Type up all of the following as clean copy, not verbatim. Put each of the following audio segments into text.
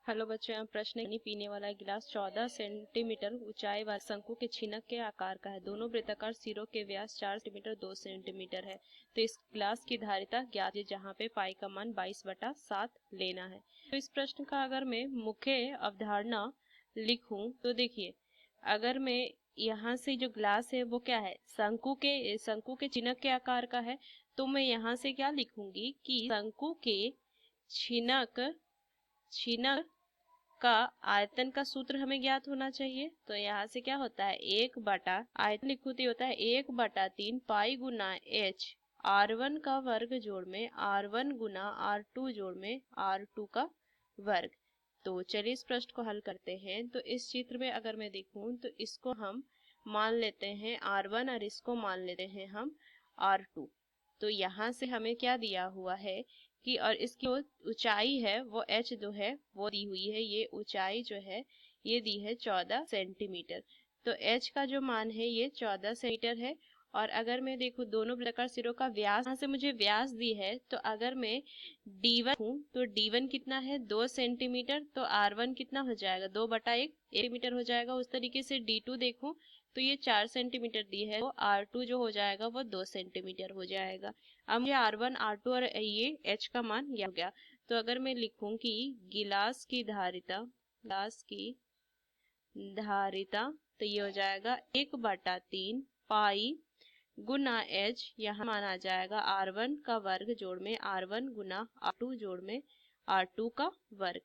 Hello बच्चों, यहाँ प्रश्न है, पानी पीने वाला गिलास 14 सेंटीमीटर ऊंचाई वाले शंकु के छिनक के आकार का है। दोनों वृत्ताकार सिरों के व्यास 4 सेंटीमीटर 2 सेंटीमीटर है। तो इस गिलास की धारिता ज्ञात है, जहाँ पे पाई का मान 22/7 लेना है। तो इस प्रश्न का अगर मैं मुख्य अवधारणा लिखूं तो देखिए, अगर मैं यहाँ से जो ग्लास है वो क्या है, शंकु के छिनक के आकार का है। तो मैं यहाँ से क्या लिखूंगी कि शंकु के छिनक छिनक का आयतन का सूत्र हमें ज्ञात होना चाहिए। तो यहाँ से क्या होता है, 1/, आयतन लिखूती होता है 1/3 पाई गुना h r1 का वर्ग जोड़ में r1 गुना r2 जोड़ में r2 का वर्ग। तो चलिए इस प्रश्न को हल करते हैं। तो इस चित्र में अगर मैं देखूं तो इसको हम मान लेते हैं r1 और इसको मान लेते हैं हम r2। तो यहाँ से हमें क्या दिया हुआ है कि, और इसकी ऊंचाई है वो h जो है वो दी हुई है, ये ऊंचाई जो है ये दी है 14 सेंटीमीटर। तो h का जो मान है ये 14 सेंटीमीटर है। और अगर मैं देखूं दोनों वृत्ताकार सिरों का व्यास, यहाँ से मुझे व्यास दी है, तो अगर मैं d1 हूँ तो d1 कितना है 2 सेंटीमीटर, तो r1 कितना हो जाएगा 2/1 सेंटीमीटर हो जाएगा। उस तरीके से d2 देखूं तो ये 4 सेंटीमीटर दी है, तो r2 जो हो जाएगा वो 2 सेंटीमीटर हो जाएगा। अब मुझे r1 r2 और ये h का मान हो गया। तो अगर मैं लिखूं कि गिलास की धारिता तो ये हो जाएगा 1/3 पाई गुना h, यहाँ मान आ जाएगा r1 का वर्ग जोड़ में r1 गुना r2 जोड़ में r2 का वर्ग।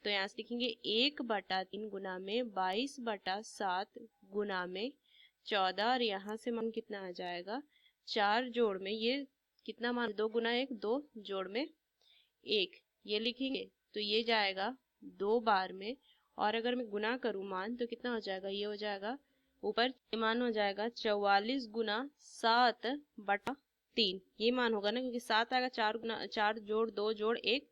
तो यहाँ से लिखेंगे 1/3 गुना में 22/7 गुना में 14, और यहाँ से मान कितना आ जाएगा 4 जोड़ में ये कितना मान 2 गुना 1 2 जोड़ में 1, ये लिखेंगे तो ये जाएगा 2 बार में। और अगर मैं गुना करूँ मान तो कितना हो जाएगा, ये हो जाएगा ऊपर मान हो जाएगा 44 गुना 7/3, ये मान होगा ना, क्योंकि 7 आएगा 4 जोड़ 2 जोड़ 1।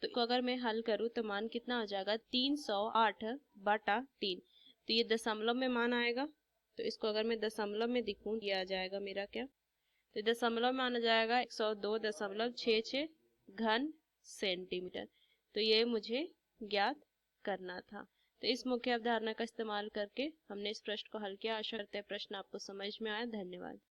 तो अगर मैं हल करूँ तो मान कितना हो जाएगा 308/3। तो ये दशमलव में मान आएगा। तो इसको अगर मैं दशमलव में दिखूं ये आ जाएगा मेरा क्या, तो दशमलव में आना जाएगा 102.66 घन सेंटीमीटर। तो ये मुझे ज्ञात करना था। तो इस मुख्य अवधारणा का इस्तेमाल करके हमने इस प्रश्न को हल किया। आशा करते हैं प्रश्न आपको समझ में आया। धन्यवाद।